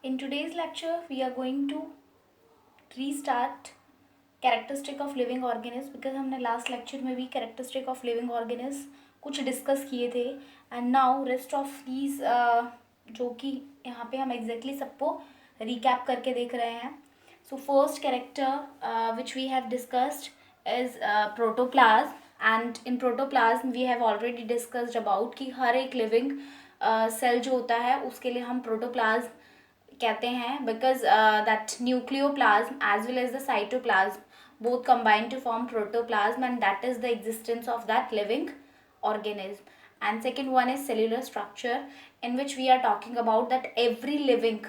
In today's lecture, we are going to restart characteristic of living organism because हमने last lecture में भी characteristic of living organism कुछ discuss किए थे and now rest of these जो कि यहाँ पे हम exactly सबको recap करके देख रहे हैं. So first character which we have discussed is protoplasm, and in protoplasm we have already discussed about कि हर एक living cell जो होता है उसके लिए हम protoplasm कहते हैं because that nucleoplasm as well as the cytoplasm both combine to form protoplasm, and that is the existence of that living organism. And second one is cellular structure, in which we are talking about that every living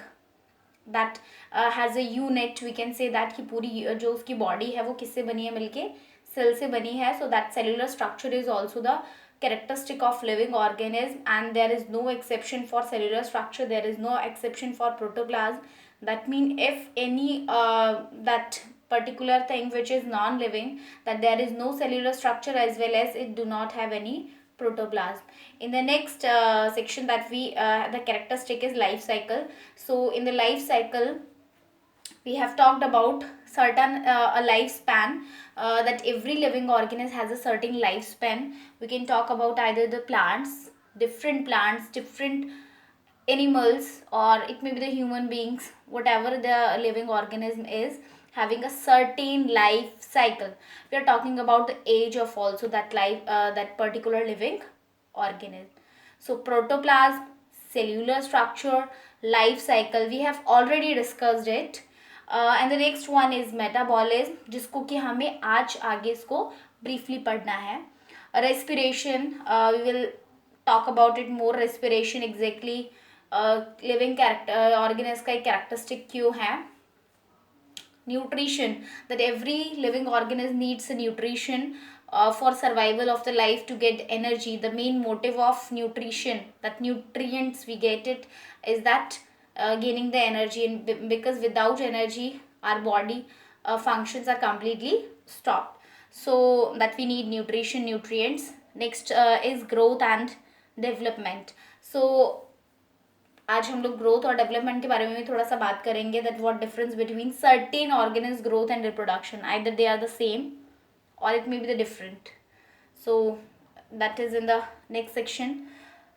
that has a unit, we can say that कि पूरी जो उसकी body है वो किससे बनी है, मिलके cell से बनी है. So that cellular structure is also the characteristic of living organism, and there is no exception for cellular structure, there is no exception for protoplasm. That mean if any that particular thing which is non-living, that there is no cellular structure as well as it do not have any protoplasm. In the next section that we the characteristic is life cycle. So in the life cycle we have talked about certain a lifespan, that every living organism has a certain lifespan. We can talk about either the plants, different animals, or it may be the human beings, whatever the living organism is having a certain life cycle. We are talking about the age of also that life that particular living organism. So protoplasm, cellular structure, life cycle, we have already discussed it. And the next one is metabolism, जिसको कि हमें आज आगे इसको briefly पढ़ना है. Respiration, we will talk about it more. Respiration exactly living character organism का एक कैरेक्टरिस्टिक क्यों है. Nutrition, that every living organism needs nutrition for survival of the life, to get energy. The main motive of nutrition, that nutrients we get it, is that gaining the energy, and because without energy our body functions are completely stopped. So that we need nutrition, nutrients. Next is growth and development. So आज हम लोग growth और development के बारे में भी थोड़ा सा बात करेंगे, that what difference between certain organism growth and reproduction. Either they are the same or it may be the different. So that is in the next section.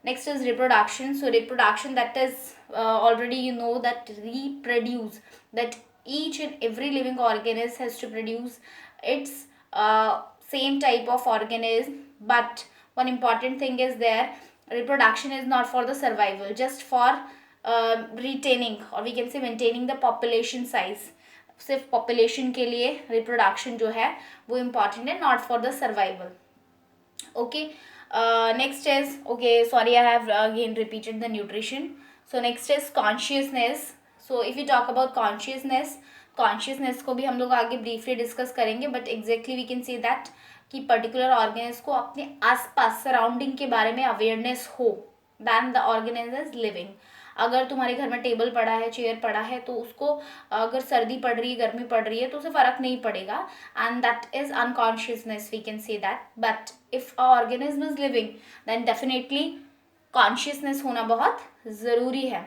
Next is reproduction. So reproduction, that is already you know that reproduce, that each and every living organism has to produce its same type of organism. But one important thing is there, reproduction is not for the survival, just for retaining, or we can say maintaining the population size. सिर्फ population के लिए reproduction जो है वो important है, not for the survival. Okay, next is, okay sorry I have again repeated the nutrition. So next is consciousness. So if you talk about consciousness को भी हम लोग आगे ब्रीफली डिस्कस करेंगे, but exactly we can say that कि particular organism को अपने आसपास सराउंडिंग के बारे में अवेयरनेस हो, then the organism is living. अगर तुम्हारे घर में टेबल पड़ा है, चेयर पड़ा है, तो उसको अगर सर्दी पड़ रही है, गर्मी पड़ रही है, तो उसे फर्क नहीं पड़ेगा, and that is unconsciousness, we can say that. But if a organism is living, then definitely consciousness होना बहुत ज़रूरी है.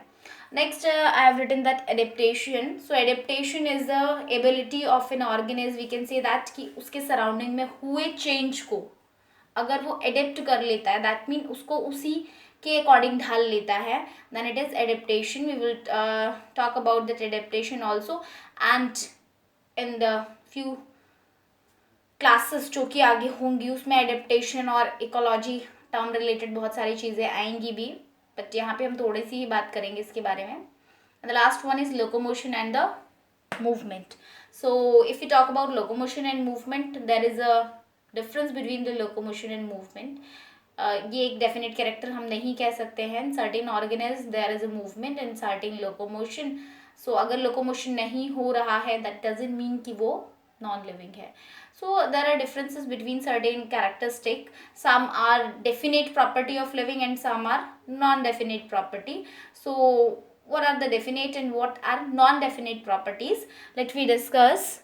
Next I have written that adaptation. So adaptation is the ability of an organism, we can say that कि उसके surrounding में हुए change को अगर वो एडेप्ट कर लेता है, दैट मीन उसको उसी के अकॉर्डिंग ढाल लेता है, then it is adaptation. We will talk about that adaptation also, and in the few classes जो कि आगे होंगी उसमें एडेप्टेशन और इकोलॉजी टर्म रिलेटेड बहुत सारी चीज़ें आएंगी भी, बट यहाँ पे हम थोड़ी सी ही बात करेंगे इसके बारे में. The last one is locomotion and the movement. So if you talk about locomotion and movement, there is a difference between the locomotion and movement. ये एक डेफिनेट कैरेक्टर हम नहीं कह सकते हैं. Certain organism there is a movement and certain locomotion. So अगर locomotion नहीं हो रहा है, दैट डजंट मीन कि वो नॉन लिविंग है. So there are differences between certain characteristic. Some are definite property of living and some are non definite property. So what are the definite and what are non-definite properties? Let me discuss.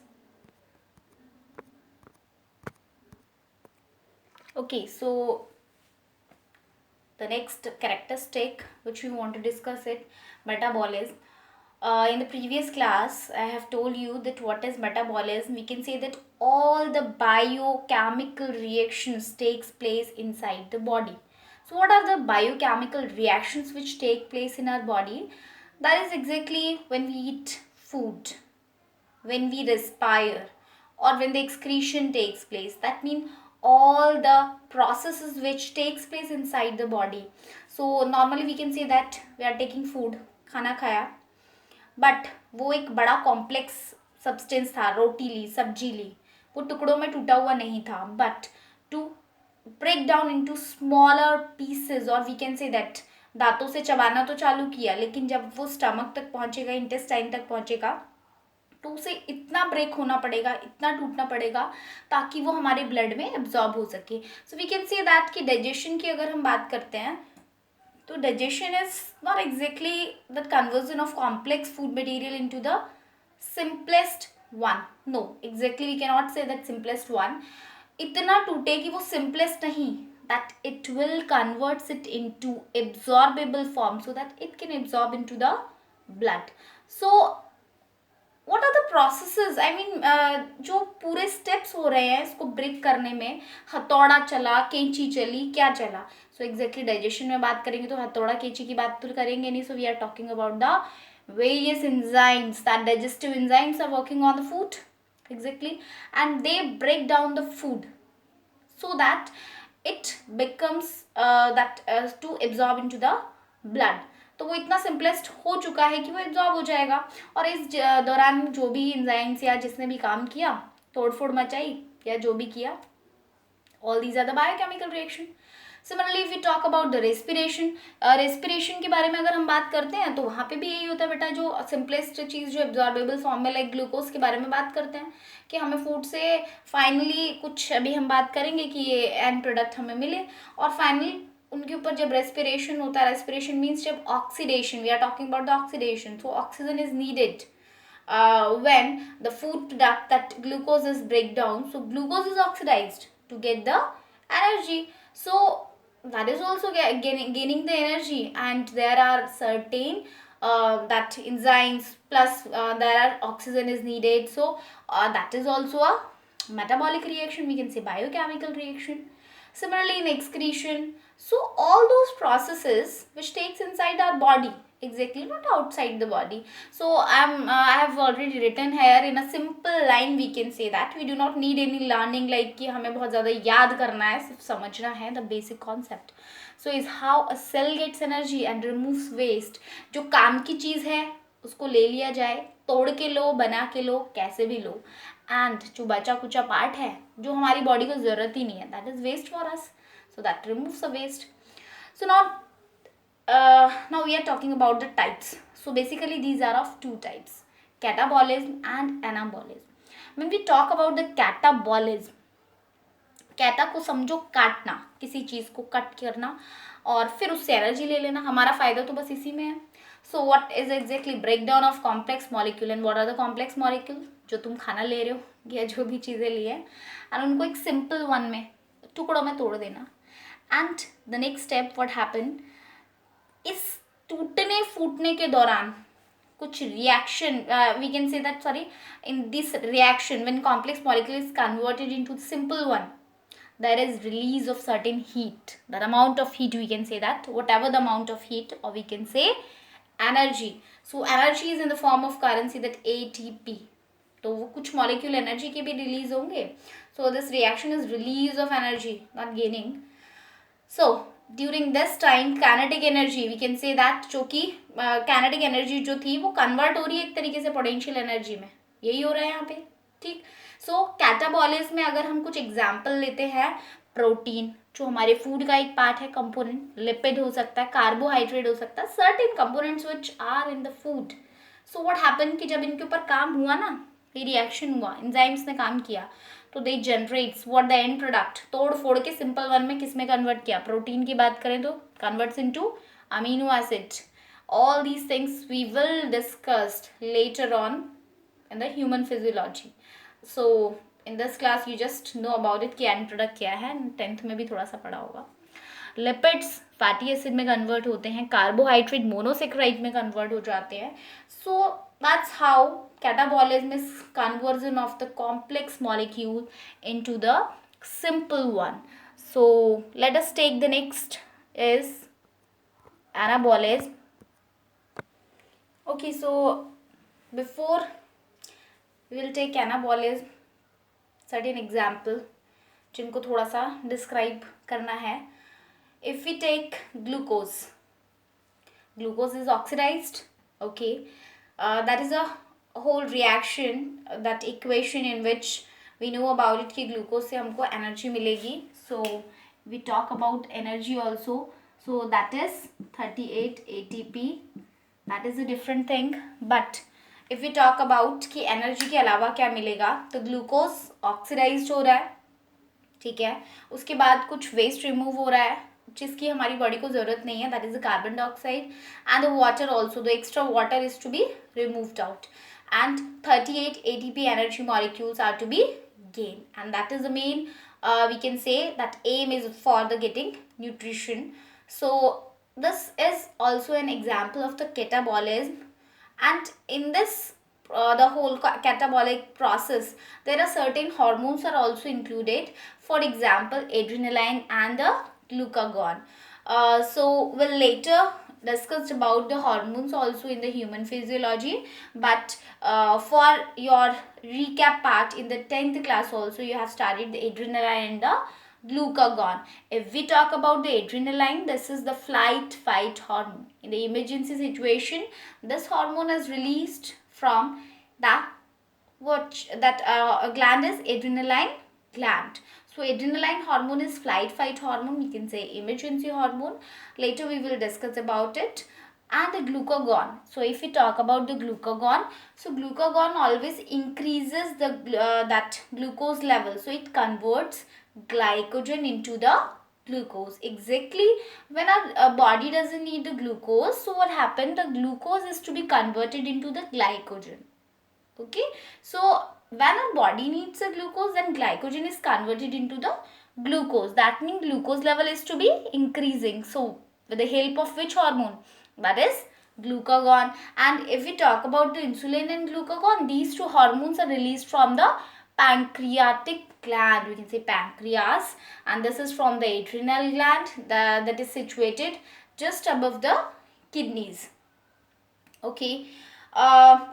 Okay, so the next characteristic which we want to discuss it, metabolism. In the previous class, I have told you that what is metabolism. We can say that all the biochemical reactions takes place inside the body. So what are the biochemical reactions which take place in our body? That is exactly when we eat food, when we respire, or when the excretion takes place. That means all the processes which takes place inside the body. So normally we can say that we are taking food, खाना खाया, but वो एक बड़ा complex substance था, रोटी ली, सब्जी ली, वो टुकड़ों में टूटा हुआ नहीं था, but to break down into smaller pieces, और वी कैन से दैट दांतों से चबाना तो चालू किया, लेकिन जब वो स्टमक तक पहुंचेगा, इंटेस्टाइन तक पहुंचेगा, तो उसे इतना ब्रेक होना पड़ेगा, इतना टूटना पड़ेगा ताकि वो हमारे ब्लड में एब्जॉर्ब हो सके. So we can say that कि डाइजेशन की अगर हम बात करते हैं, so digestion is not exactly the conversion of complex food material into the simplest one. No, exactly we cannot say that simplest one. इतना टूटे कि वो simplest नहीं, that it will converts it into absorbable form so that it can absorb into the blood. So what are the processes, I mean जो पूरे steps हो रहे हैं इसको ब्रेक करने में, हथौड़ा चला, कैंची चली, क्या चला. सो एग्जैक्टली डाइजेशन में बात करेंगे तो हथौड़ा कैंची की बात तो करेंगे नहीं. So we are talking about the various enzymes, that digestive enzymes are working on the food, exactly, and they break down the food so that it becomes to absorb into the blood. तो वो इतना simplest हो चुका है कि वो absorb हो जाएगा. और इस दौरान जो भी एंजाइम्स या जिसने भी काम किया, तोड़फोड़ मचाई या जो भी किया, all these are the biochemical reaction. Similarly if you talk about the respiration, respiration के बारे में अगर हम बात करते हैं तो वहाँ पे भी यही होता है बेटा, जो सिंपलेस्ट चीज़ जो एब्जॉर्बेबल फॉर्म में लाइक ग्लूकोज के बारे में बात करते हैं कि हमें फूड से फाइनली कुछ, अभी हम बात करेंगे कि ये एंड प्रोडक्ट हमें मिले, और फाइनली उनके ऊपर जब रेस्पिरेशन होता है, रेस्पिरेशन मीन्स जब oxidation, we are talking about the oxidation, so oxygen is needed when the food product that glucose is break down, so glucose is oxidized to get the energy. So that is also gaining the energy, and there are certain that enzymes plus there are oxygen is needed, so that is also a metabolic reaction, we can say biochemical reaction. Similarly in excretion, so all those processes which takes inside our body, exactly, not outside the body. So I have already written here in a simple line, we can say that we do not need any learning like कि हमें बहुत ज़्यादा याद करना है, सिर्फ समझना है the basic concept. So is how a cell gets energy and removes waste. जो काम की चीज़ है उसको ले लिया जाए, तोड़ के लो, बना के लो, कैसे भी लो, एंड जो बचा कुचा पार्ट है जो हमारी बॉडी को ज़रूरत ही नहीं है, that is waste for us, so that removes the waste. So now we are talking about the types. So basically these are of two types, catabolism and anabolism. When we talk about the catabolism, कैटा को समझो काटना, किसी चीज़ को cut करना और फिर उससे energy ले लेना, हमारा फायदा तो बस इसी में है. So what is exactly break down of complex molecule, and what are the complex molecule, जो तुम खाना ले रहे हो या जो भी चीज़ें ली है, एंड उनको एक सिंपल वन में, टुकड़ों में तोड़ देना. And the next step what happen, इस टूटने फूटने के दौरान कुछ reaction, we can say that, sorry, in this reaction when complex molecule is converted into the simple one, there is release of certain heat, that amount of heat, we can say that, whatever the amount of heat, or we can say energy. So energy is in the form of currency, that ATP. तो वो कुछ molecule energy के भी release होंगे. So this reaction is release of energy, not gaining. So during this time kinetic energy, we can say that, जो कि kinetic energy जो थी वो convert हो रही है एक तरीके से potential energy में, यही हो रहा है यहाँ पे, ठीक. सो कैटाबॉलिज्म में अगर हम कुछ एग्जाम्पल लेते हैं, प्रोटीन जो हमारे फूड का एक पार्ट है, कंपोनेंट, लिपिड हो सकता है, कार्बोहाइड्रेट हो सकता है, certain components which are in the food. So what happen कि जब इनके ऊपर काम हुआ ना, ये रिएक्शन हुआ, एंजाइम्स ने काम किया, तो they generates what the end product, तोड़ फोड़ के सिंपल वन में किस में कन्वर्ट किया, प्रोटीन की बात करें तो converts into amino acid. All these things we will discussed later on in the human physiology. So in this class you just know about it कि एंड प्रोडक्ट क्या है, 10th में भी थोड़ा सा पढ़ा होगा. लिपिड्स फैटी एसिड में कन्वर्ट होते हैं, कार्बोहाइड्रेट मोनोसेक्राइड में कन्वर्ट हो जाते हैं. So that's how catabolism is conversion of the complex molecule into the simple one. So let us take the next is anabolism. Okay, so before we will take anabolism, certain example जिनको थोड़ा सा describe करना है. If we take glucose, glucose is oxidized. Okay, that is a whole reaction, that equation in which we know about it कि glucose से हमको energy मिलेगी. So we talk about energy also. So that is 38 ATP. That is a different thing. But if we talk about कि energy के अलावा क्या मिलेगा, तो glucose oxidized हो रहा है, ठीक है. उसके बाद कुछ वेस्ट रिमूव हो रहा है जिसकी हमारी बॉडी को ज़रूरत नहीं है, that is the carbon dioxide and the water also. The extra water is to be removed out and 38 ATP energy molecules are to be gained, and that is the main, we can say that aim is for the getting nutrition. So this is also an example of the catabolism, and in this the whole catabolic process, there are certain hormones are also included. For example, adrenaline and the glucagon. So we'll later discuss about the hormones also in the human physiology, but for your recap part, in the 10th class also you have studied the adrenaline and the glucagon. If we talk about the adrenaline, this is the flight fight hormone. In the emergency situation, this hormone is released from the gland is adrenaline gland. So adrenaline hormone is flight fight hormone, you can say emergency hormone. Later we will discuss about it. And the glucagon. So if we talk about the glucagon, so glucagon always increases the that glucose level. So it converts glycogen into the glucose. Exactly when our body doesn't need the glucose, so what happened? The glucose is to be converted into the glycogen. Okay, so when our body needs the glucose, then glycogen is converted into the glucose. That means glucose level is to be increasing. So with the help of which hormone? That is glucagon. And if we talk about the insulin and glucagon, these two hormones are released from the pancreatic gland, we can say pancreas, and this is from the adrenal gland that is situated just above the kidneys. Okay,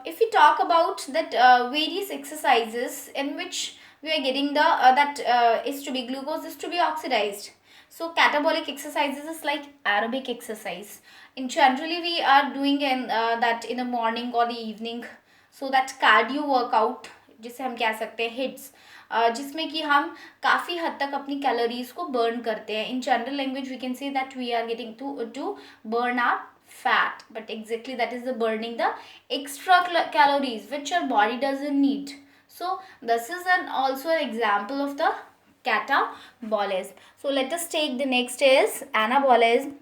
if we talk about that various exercises in which we are getting the is to be glucose is to be oxidized. So catabolic exercises is like aerobic exercise. In generally we are doing that in the morning or the evening. So that cardio workout जिसे हम कह सकते हैं hits, जिसमें कि हम काफ़ी हद तक अपनी कैलोरीज को बर्न करते हैं. In general language we can say that we are getting to burn our fat, but exactly that is the burning the extra calories which your body doesn't need. So this is also an example of the catabolism. So let us take the next is anabolism.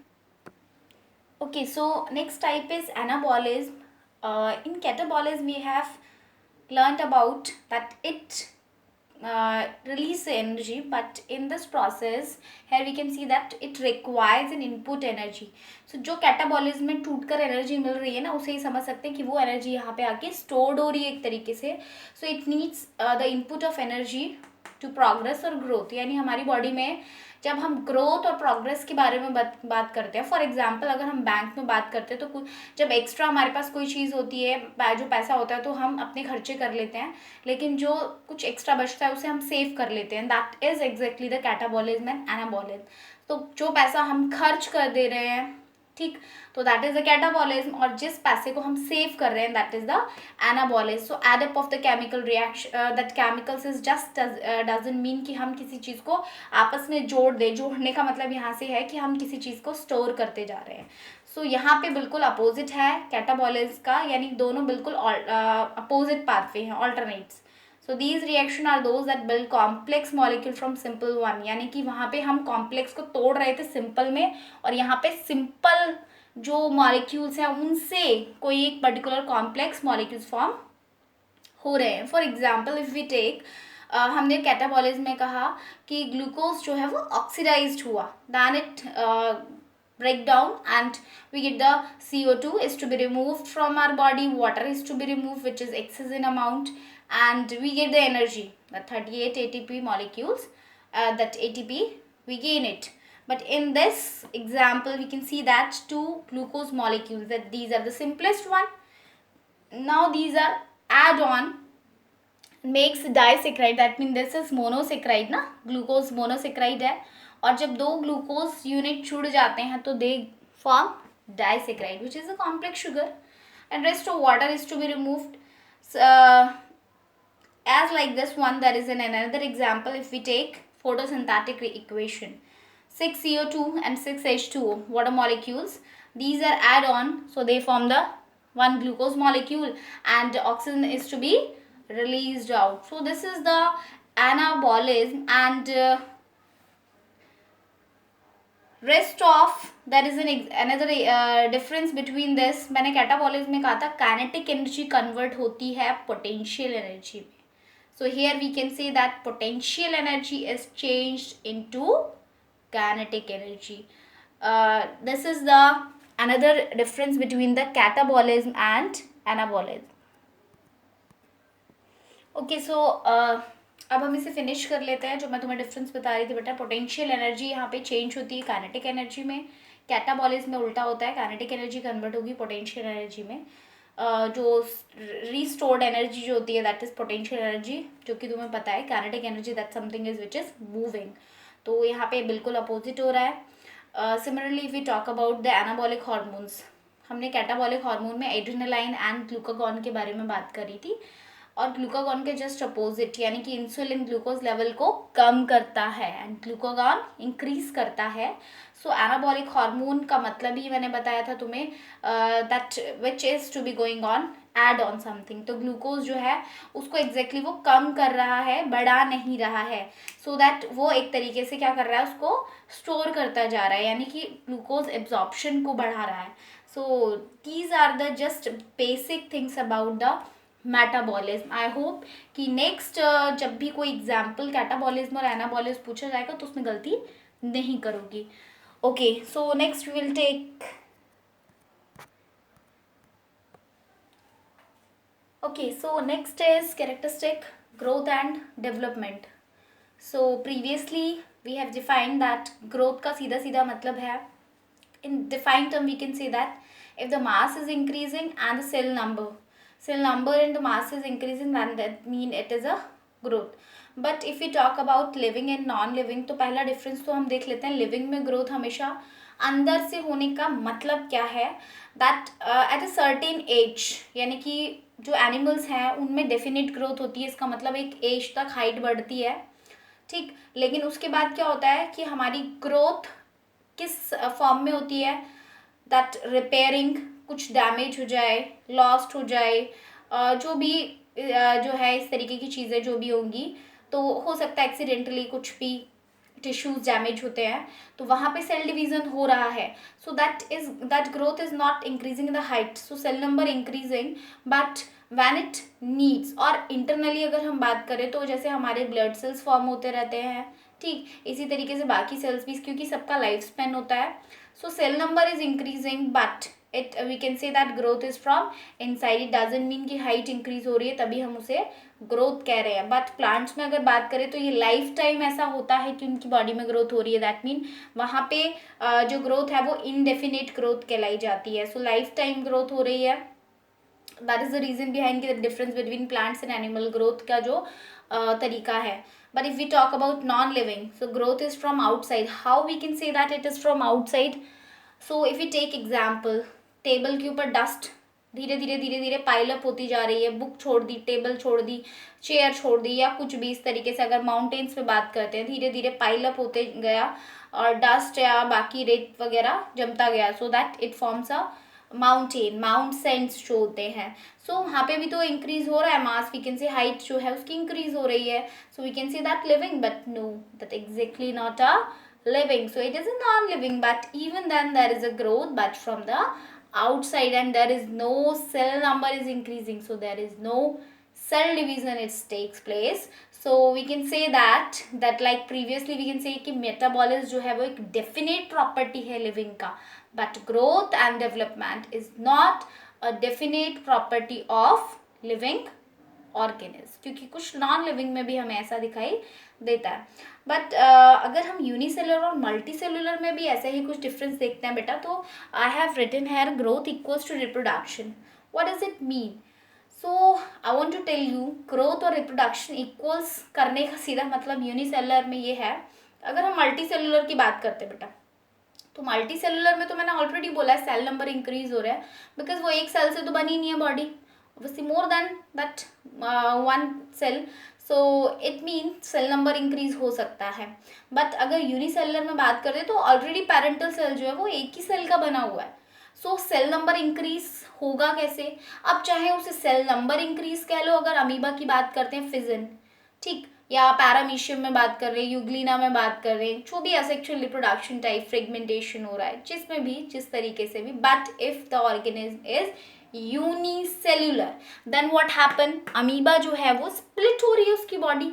Okay, so next type is anabolism. In catabolism we have learned about that it release the energy, but in this process here we can see that it requires an input energy. So जो catabolism में टूटकर energy मिल रही है ना, उसे ही समझ सकते हैं कि वो एनर्जी यहाँ पे आके स्टोर्ड हो रही है एक तरीके से. So it needs the input of energy to progress और ग्रोथ. यानी हमारी बॉडी में जब हम ग्रोथ और प्रोग्रेस के बारे में बात करते हैं, फॉर एग्जांपल अगर हम बैंक में बात करते हैं तो जब एक्स्ट्रा हमारे पास कोई चीज़ होती है, जो पैसा होता है, तो हम अपने खर्चे कर लेते हैं, लेकिन जो कुछ एक्स्ट्रा बचता है उसे हम सेव कर लेते हैं. That is exactly the catabolism and anabolism. तो जो पैसा हम खर्च कर दे रहे हैं, ठीक, तो दैट इज द कैटाबॉलिज्म. और जिस पैसे को हम सेव कर रहे हैं that is the anabolism. So add up of the chemical reaction, that chemicals is just doesn't mean कि हम किसी चीज़ को आपस में जोड़ दें. जोड़ने का मतलब यहाँ से है कि हम किसी चीज़ को स्टोर करते जा रहे हैं. सो यहाँ पे बिल्कुल अपोजिट है कैटाबॉलिज्म का, यानी दोनों बिल्कुल अपोजिट पाथवे हैं, alternates. So these reaction are those that build complex molecule from simple one. यानी कि वहाँ पे हम कॉम्प्लेक्स को तोड़ रहे थे सिंपल में, और यहाँ पे सिंपल जो मॉलिक्यूल्स हैं उनसे कोई एक पर्टिकुलर कॉम्प्लेक्स मॉलिक्यूल्स फॉर्म हो रहे हैं. For example if we take हमने कैटाबॉलिज्म में कहा कि ग्लूकोज जो है वो ऑक्सीडाइज्ड हुआ, then it break down and we get the CO2 is to be removed from our body, water is to be removed which is excess in amount, and we get the energy, the 38 ATP molecules, that ATP we gain it. But in this example we can see that two glucose molecules, that these are the simplest one. Now these are add on makes disaccharide, that means this is monosaccharide ना, glucose monosaccharide है, और जब दो glucose unit जुड़ जाते हैं तो they form disaccharide which is a complex sugar, and rest of water is to be removed. As like this one, there is another example. If we take photosynthetic equation, 6CO2 and 6H2O, water molecules, these are add on, so they form the one glucose molecule and oxygen is to be released out. So this is the anabolism, and rest of, there is another difference between this. मैंने catabolism में कहा था kinetic energy convert होती है potential energy में. So here we can say that potential energy is changed into kinetic energy. This is the another difference between the catabolism and anabolism. Okay, so अब हम इसे finish कर लेते हैं. जो मैं तुम्हें डिफरेंस बता रही थी बेटा, पोटेंशियल एनर्जी यहाँ पे चेंज होती है काइनेटिक एनर्जी में, कैटाबॉलिज्म में उल्टा होता है, काइनेटिक एनर्जी कन्वर्ट होगी पोटेंशियल एनर्जी में. जो रिस्टोर्ड एनर्जी जो होती है दैट इज पोटेंशियल एनर्जी, जो कि तुम्हें पता है kinetic energy that something is which is moving. तो यहाँ पे बिल्कुल अपोजिट हो रहा है. Similarly if we talk about the anabolic hormones, हमने कैटाबॉलिक हार्मोन में एड्रेनालाइन एंड ग्लूकागॉन के बारे में बात करी थी, और ग्लूकागॉन के जस्ट अपोजिट, यानी कि इंसुलिन ग्लूकोज लेवल को कम करता है एंड ग्लूकागॉन इंक्रीज करता है. सो एनाबॉलिक हार्मोन का मतलब ही मैंने बताया था तुम्हें, that which is to be going on add on something. तो ग्लूकोज जो है उसको एग्जैक्टली वो कम कर रहा है, बढ़ा नहीं रहा है. सो दैट वो एक तरीके से क्या कर रहा है, उसको स्टोर करता जा रहा है, यानी कि ग्लूकोज एब्जॉर्प्शन को बढ़ा रहा है. So these are the just basic things about the metabolism. I hope कि नेक्स्ट जब भी कोई एग्जाम्पल कैटाबॉलिज्म और एनाबॉलिज्म पूछा जाएगा तो उसमें गलती नहीं करोगी. Okay, so next will take, okay, so next is characteristic growth and development. So previously we have defined that growth का सीधा सीधा मतलब है, in defined term we can say that if the mass is increasing and the cell number and the mass is increasing, then that mean it is a growth. But if we talk about living and non living, तो पहला difference तो हम देख लेते हैं. Living में growth हमेशा अंदर से होने का मतलब क्या है, that at a certain age, यानी कि जो एनिमल्स हैं उनमें डेफिनेट ग्रोथ होती है, इसका मतलब एक एज तक हाइट बढ़ती है, ठीक. लेकिन उसके बाद क्या होता है कि हमारी ग्रोथ किस फॉर्म में होती है, दैट रिपेयरिंग, कुछ डैमेज हो जाए, लॉस्ट हो जाए, जो भी जो है इस तरीके की चीज़ें जो भी होंगी, तो हो सकता है एक्सीडेंटली कुछ भी टिश्यूज डैमेज होते हैं, तो वहाँ पे सेल डिवीजन हो रहा है. So that growth is not increasing in the height, so cell number increasing, but when it needs. और इंटरनली अगर हम बात करें तो जैसे हमारे ब्लड सेल्स फॉर्म होते रहते हैं, ठीक, इसी तरीके से बाकी सेल्स भी, क्योंकि सबका लाइफ स्पेन होता है. So cell number is increasing, but it we can say that growth is from inside. It doesn't mean कि हाइट इंक्रीज हो रही है तभी हम उसे ग्रोथ कह रहे हैं. बट प्लांट्स में अगर बात करें तो ये लाइफ टाइम ऐसा होता है कि उनकी बॉडी में ग्रोथ हो रही है, दैट मीन वहाँ पे जो ग्रोथ है वो इनडेफिनेट ग्रोथ कहलाई जाती है. सो लाइफ टाइम ग्रोथ हो रही है. That is the reason behind the difference between plants and animal growth का जो तरीका है. But if we talk about non-living, so growth is from outside. How we can say that it is from outside? So if we take example, table के ऊपर dust धीरे धीरे pile up होती जा रही है, बुक छोड़ दी, टेबल छोड़ दी, चेयर छोड़ दी, या कुछ भी इस तरीके से अगर माउंटेन्स पे बात करते हैं, धीरे धीरे पाइल अप होते गया और डस्ट या बाकी रेत वगैरह जमता गया, so that it forms a mountain. Mountains जो होते हैं, सो वहाँ पे भी तो इंक्रीज हो रहा है mass, we can say height जो है उसकी इंक्रीज हो रही है. So we can say that living, but no, that exactly not a living. So it is a non-living, but even then there is a growth, but from the outside, and there is no cell number is increasing, so there is no cell division it takes place. So we can say that like previously we can say कि metabolism जो है वो एक definite property है living का, but growth and development is not a definite property of living organism, क्योंकि कुछ non living में भी हमें ऐसा दिखाई देता है. बट अगर हम यूनिसेलुलर और मल्टी सेलुलर में भी ऐसे ही कुछ डिफरेंस देखते हैं बेटा, तो I have written here growth equals to reproduction. What does it mean? So I want to tell you, growth और रिप्रोडक्शन इक्वल्स करने का सीधा मतलब यूनिसेलुलर में ये है. अगर हम मल्टी सेलुलर की बात करते हैं बेटा, तो मल्टी सेलुलर में तो मैंने ऑलरेडी बोला है सेल नंबर इंक्रीज हो रहा है, बिकॉज वो एक सेल से तो बनी नहीं है body, obviously more than that one cell, so it means cell number increase हो सकता है. बट अगर यूनिसेलुलर में बात करें तो ऑलरेडी पेरेंटल सेल जो है वो एक ही सेल का बना हुआ है. सो सेल नंबर इंक्रीज होगा कैसे? अब चाहे उसे सेल नंबर इंक्रीज कह लो, अगर अमीबा की बात करते हैं फिजन, ठीक, या पैरामीशियम में बात कर रहे हैं, यूग्लिना में बात कर रहे हैं, जो भी असेक्सुअल रिप्रोडक्शन टाइप फ्रेगमेंटेशन हो रहा है, जिसमें भी जिस तरीके से भी, but if the organism is unicellular, then what happen, amoeba जो है वो स्प्लिट हो रही है उसकी body,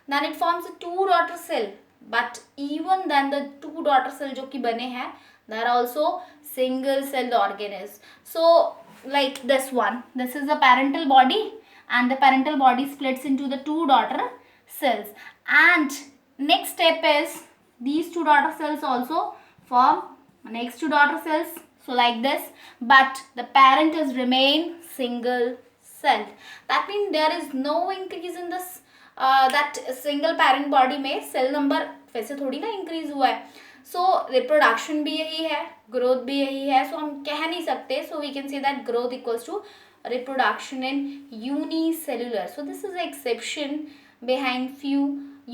then it forms two daughter cell, but even then the two daughter cell जो कि बने हैं, they are also single celled organism. So like this one, this is the parental body, and the parental body splits into the two daughter cells, and next step is these two daughter cells also form next two daughter cells, so like this, but the parent is remain single celled. That means there is no increase in this that single parent body में cell number वैसे थोड़ी ना increase हुआ है. सो reproduction भी यही है, growth भी यही है, सो हम कह नहीं सकते, so we can say that growth equals to reproduction in unicellular. So this is exception behind few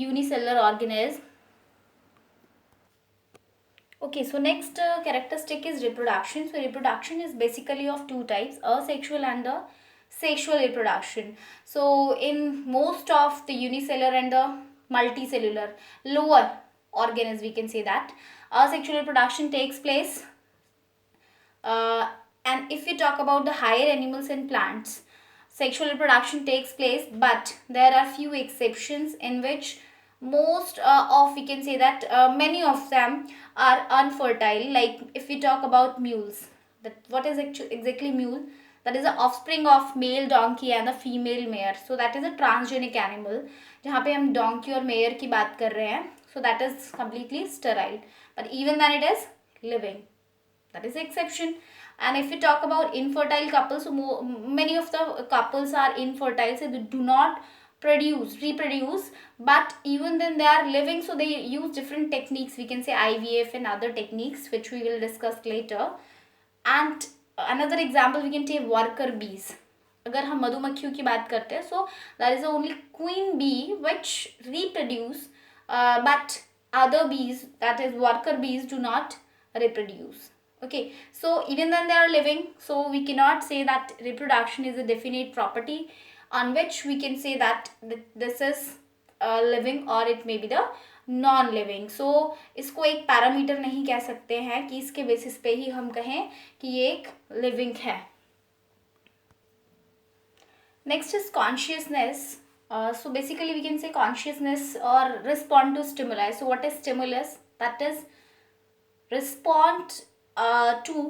unicellular organism. Okay, so next characteristic is reproduction. So reproduction is basically of two types, asexual and the sexual reproduction. So in most of the unicellular and the multicellular lower organisms, we can say that asexual reproduction takes place. And if we talk about the higher animals and plants, sexual reproduction takes place, but there are few exceptions in which most of, we can say that many of them are unfertile. Like if we talk about mules, that what is exactly mule? That is the offspring of male donkey and a female mare. So that is a transgenic animal. जहाँ पे हम donkey और mare की बात कर रहे हैं, so that is completely sterile. But even then it is living. That is the exception. And if we talk about infertile couples, so many of the couples are infertile, so they do not reproduce, but even then they are living, so they use different techniques, we can say IVF and other techniques, which we will discuss later. And another example we can take worker bees. अगर हम मधुमक्खियों की बात करते हैं, so that is the only queen bee which reproduce, but other bees, that is worker bees, do not reproduce. Okay, so even then they are living, so we cannot say that reproduction is a definite property on which we can say that this is living or it may be the non living. So इसको एक parameter नहीं कह सकते हैं कि इसके basis पे ही हम कहें कि ये एक लिविंग है. Next is consciousness. So basically we can say consciousness और respond to stimuli. So what is stimulus? That is respond to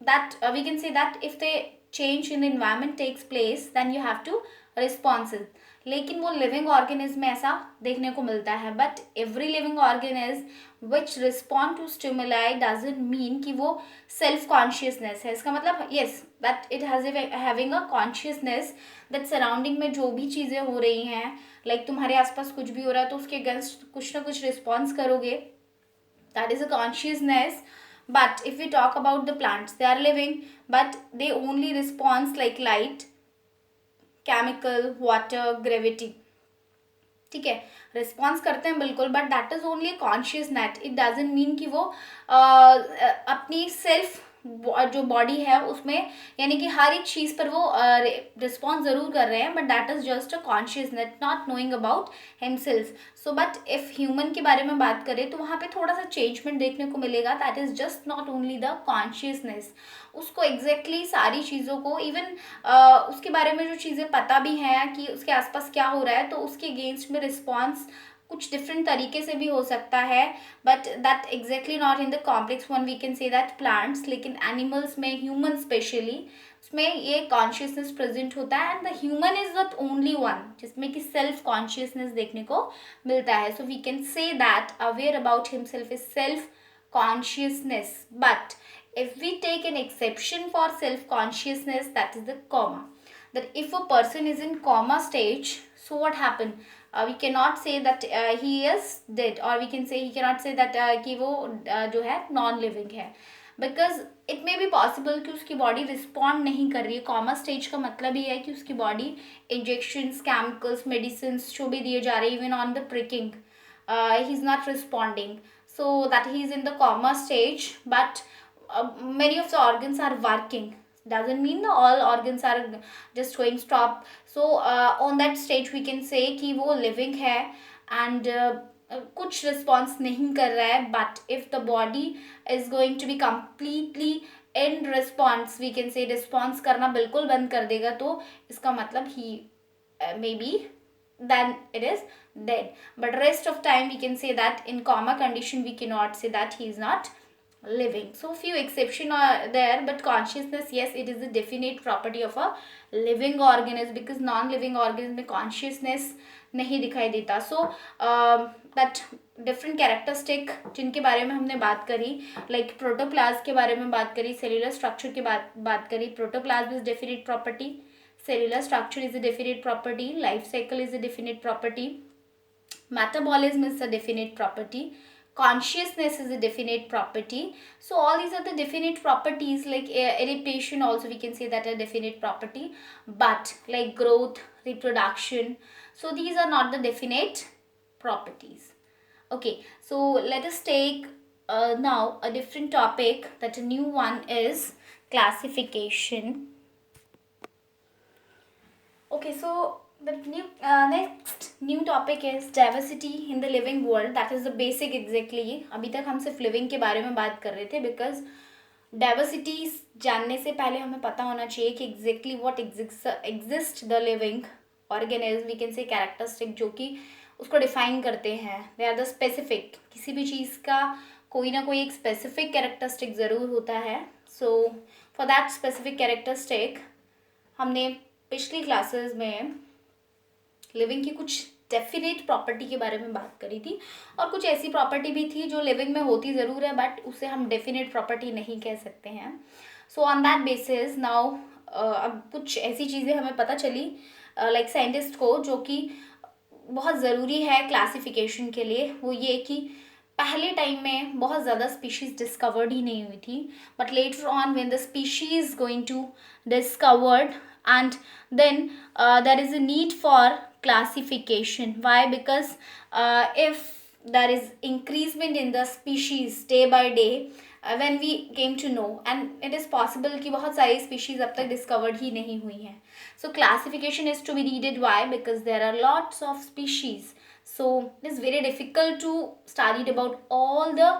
that, we can say that if the change in the environment takes place, then you have to responses. लेकिन वो living organism में ऐसा देखने को मिलता है, but every living organism which respond to stimuli doesn't mean कि वो सेल्फ कॉन्शियसनेस है. इसका मतलब yes that it having a consciousness that surrounding में जो भी चीज़ें हो रही हैं, लाइक तुम्हारे आसपास कुछ भी हो रहा है तो उसके अगेंस्ट कुछ ना कुछ रिस्पॉन्स करोगे, that is a consciousness. But if we talk about the plants, they are living, but they only respond like light, chemical, water, gravity. ठीक है, रिस्पॉन्स करते हैं बिल्कुल, but that is only conscious net. It doesn't mean कि वो अपनी self जो body है उसमें, यानी कि हर एक चीज़ पर वो रिस्पॉन्स ज़रूर कर रहे हैं, but that is just a consciousness, not knowing about himself. So but if human के बारे में बात करें तो वहाँ पे थोड़ा सा चेंजमेंट देखने को मिलेगा. That is just not only the consciousness. उसको एग्जैक्टली सारी चीज़ों को, इवन उसके बारे में जो चीज़ें पता भी हैं कि उसके आसपास क्या हो रहा है, तो उसके अगेंस्ट में रिस्पॉन्स कुछ डिफरेंट तरीके से भी हो सकता है, but that exactly not in the complex one. We can say that plants, लेकिन एनिमल्स में, ह्यूमन स्पेशली, उसमें ये कॉन्शियसनेस प्रेजेंट होता है. And the human is the only one जिसमें कि सेल्फ कॉन्शियसनेस देखने को मिलता है. So we can say that aware about himself is self consciousness. But if we take an exception for self consciousness, that is the comma, that if a person is in comma stage, so what happened, we cannot say that he is dead, or we can say, he cannot say that कि वो जो है non living है, because it may be possible कि उसकी body respond नहीं कर रही है. कॉमा स्टेज का मतलब ही है कि उसकी बॉडी इंजेक्शंस, केमिकल्स, मेडिसिन जो भी दिए जा रहे हैं, even on the pricking, he is not responding, so that he is in the coma stage. But many of the organs are working, doesn't mean all organs are just going stop. So on that stage we can say कि वो living है and कुछ response नहीं कर रहा है. But if the body is going to be completely in response, we can say response करना बिल्कुल बंद कर देगा, तो इसका मतलब he maybe then it is dead. But rest of time we can say that in coma condition we cannot say that he is not living. So few exception are there, but consciousness, yes, it is a definite property of a living organism, because non living organism में consciousness नहीं दिखाई देता. So that different characteristic जिनके बारे में हमने बात करी, like प्रोटोप्लाज्म के बारे में बात करी, सेलुलर स्ट्रक्चर की बात करी. Protoplasm is definite property, cellular structure is a definite property, life cycle is a definite property, metabolism is a definite property, consciousness is a definite property. So all these are the definite properties. Like adaptation also we can say that a definite property, but like growth, reproduction, so these are not the definite properties. Okay, so let us take now a different topic, that a new one is classification. Okay, so the next new topic is diversity in the living world. That is the basic exactly. अभी तक हम सिर्फ living के बारे में बात कर रहे थे, because diversity जानने से पहले हमें पता होना चाहिए कि exactly what exist the living organism, we can say characteristic, जो कि उसको define करते हैं. They are the specific. किसी भी चीज़ का कोई ना कोई एक specific characteristic ज़रूर होता है. So for that specific characteristic हमने पिछली क्लासेस में लिविंग की कुछ डेफिनेट प्रॉपर्टी के बारे में बात करी थी, और कुछ ऐसी प्रॉपर्टी भी थी जो लिविंग में होती ज़रूर है, बट उसे हम डेफिनेट प्रॉपर्टी नहीं कह सकते हैं. So on that basis now अब कुछ ऐसी चीज़ें हमें पता चली लाइक साइंटिस्ट को, जो कि बहुत ज़रूरी है क्लासिफिकेशन के लिए. वो ये कि पहले टाइम में बहुत ज़्यादा स्पीशीज़ डिस्कवर्ड ही नहीं हुई थी, but later on when the species going to discovered, and then there is a need for classification. Why? Because if there is increasement in the species day by day, when we came to know, and it is possible कि बहुत सारी species अब तक discovered ही नहीं हुई हैं. So classification is to be needed. Why? Because there are lots of species, so it is very difficult to study about all the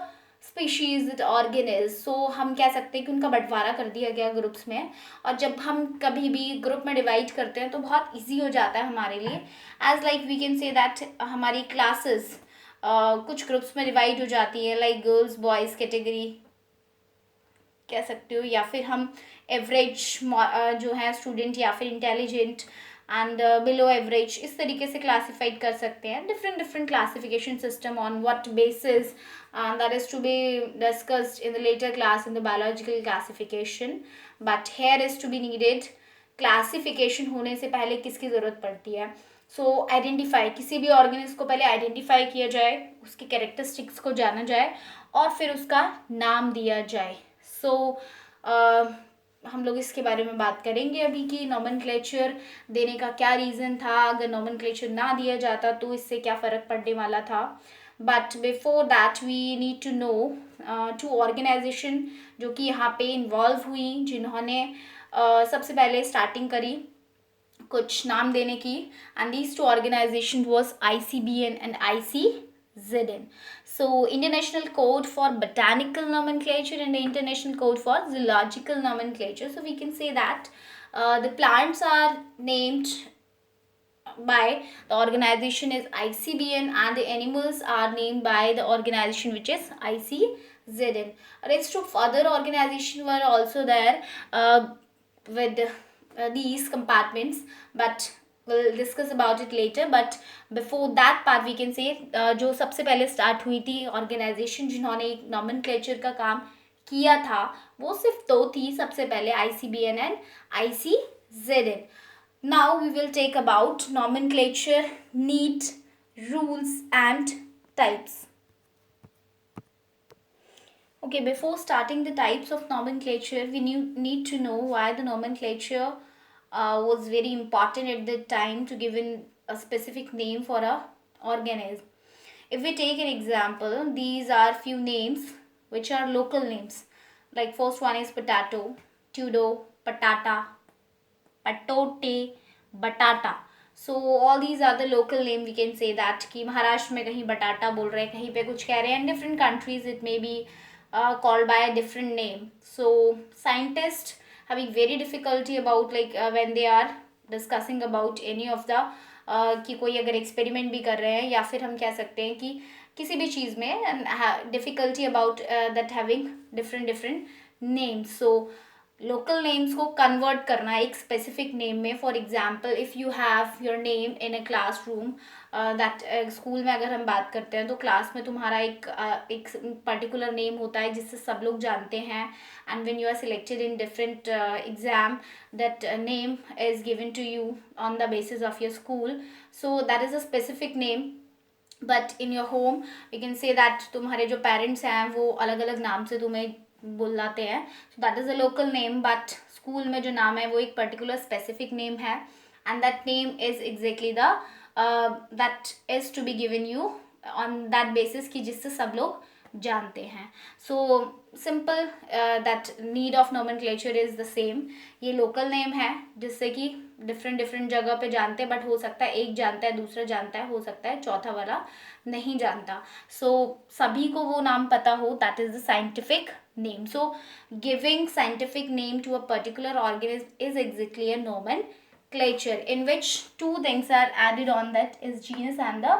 species with organism. So हम कह सकते हैं कि उनका बंटवारा कर दिया गया ग्रुप्स में, और जब हम कभी भी ग्रुप में डिवाइड करते हैं तो बहुत इजी हो जाता है हमारे लिए. As like we can say that हमारी क्लासेस कुछ ग्रुप्स में डिवाइड हो जाती है, लाइक गर्ल्स बॉयज़ कैटेगरी कह सकते हो, या फिर हम एवरेज जो है स्टूडेंट, या फिर इंटेलिजेंट एंड बिलो एवरेज, इस तरीके से क्लासीफाइड कर सकते हैं. Different classification system on what basis, that is to be discussed in the later class in the biological classification. But here is to be needed classification होने से पहले किसकी ज़रूरत पड़ती है. सो आइडेंटिफाई, किसी भी ऑर्गेनिज्म को पहले आइडेंटिफाई किया जाए, उसके कैरेक्टरिस्टिक्स को जाना जाए, और फिर उसका नाम दिया जाए. सो हम लोग इसके बारे में बात करेंगे अभी कि नॉमेनक्लेचर देने का क्या रीज़न था, अगर नॉमेनक्लेचर ना दिया जाता तो इससे क्या फ़र्क पड़ने वाला था. But before that we need to know two organization जो कि यहाँ पे इन्वॉल्व हुई, जिन्होंने सबसे पहले स्टार्टिंग करी कुछ नाम देने की, and these two organization was ICBN and ICZN. So International Code for Botanical Nomenclature and the International Code for Zoological Nomenclature. So we can say that the plants are named by the organization is ICBN, and the animals are named by the organization which is ICZN. Rest of other organizations were also there with these compartments, but we'll discuss about it later. But before that part we can say जो सबसे पहले start हुई थी organization जिन्होंने एक nomenclature का काम किया था, वो सिर्फ दो थी सबसे पहले, ICBN and ICZN. Now we will take about nomenclature, neat, rules and types. Okay, before starting the types of nomenclature, we need to know why the nomenclature was very important at the time to give in a specific name for a organism. If we take an example, these are few names which are local names. Like first one is potato, tudo, patata, patote, batata. So all these are the local name. We can say that कि महाराष्ट्र में कहीं बटाटा बोल रहे हैं, कहीं पे कुछ कह रहे हैं. In different countries it may be called by a different name. So scientists having very difficulty about like when they are discussing about any of the कि कोई अगर एक्सपेरिमेंट भी कर रहे हैं, या फिर हम कह सकते हैं कि किसी भी चीज़ में difficulty about that having different names. So local names को कन्वर्ट करना एक स्पेसिफिक नेम में. For example if you have your name in a class room, that school में अगर हम बात करते हैं तो क्लास में तुम्हारा एक पर्टिकुलर नेम होता है जिससे सब लोग जानते हैं, and when you are selected in different exam, that name is given to you on the basis of your school. So that is a specific name. But in your home we can say that तुम्हारे जो parents हैं वो अलग अलग नाम से तुम्हें बुलाते हैं. So that is a local name. But school में जो नाम है वो एक पर्टिकुलर स्पेसिफिक नेम है, and that name is exactly the that is to be given you on that basis कि जिससे सब लोग जानते हैं. So simple that need of nomenclature is the same. ये लोकल नेम है जिससे कि डिफरेंट जगह पे जानते हैं, बट हो सकता है एक जानता है, दूसरा जानता है, हो सकता है चौथा वाला नहीं जानता. सो सभी को वो नाम पता हो, that is the scientific name. So giving scientific name to a particular organism is exactly a nomenclature, in which two things are added on, that is genus and the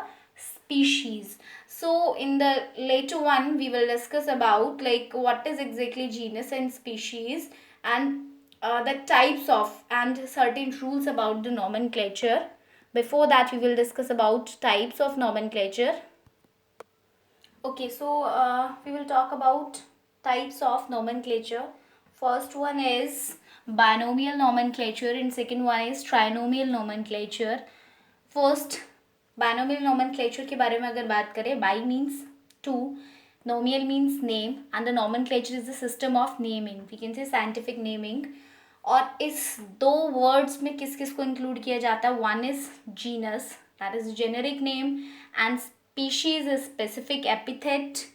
species. So in the later one we will discuss about like what is exactly genus and species, and the types of and certain rules about the nomenclature. Before that we will discuss about types of nomenclature. Okay, so we will talk about types of nomenclature. First one is binomial nomenclature and second one is trinomial nomenclature. First binomial nomenclature के बारे में अगर बात करें, bi means two, nomial means name, and the nomenclature is the system of naming. We can say scientific naming. और इस दो words में किस किस को इंक्लूड किया जाता है? One is genus, that is generic name, and species is specific epithet